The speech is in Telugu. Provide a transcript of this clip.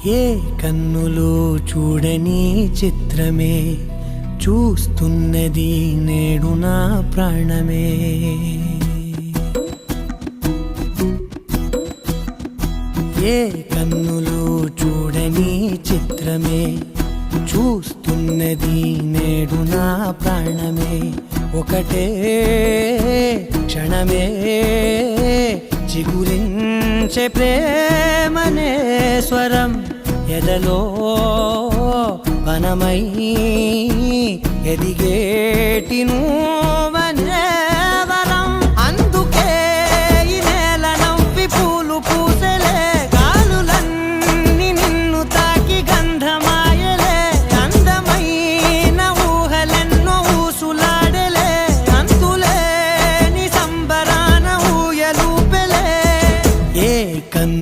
ఏ కన్నులు చూడని చిత్రమే చూస్తున్నది నేడు నా ప్రాణమే. ఏ కన్నులు చూడని చిత్రమే చూస్తున్నది నేడు నా ప్రాణమే. ఒకటే క్షణమే చిగురించే ప్రేమనే స్వరం ఎదలో వనమై ఎదిగేటి నువ్వనే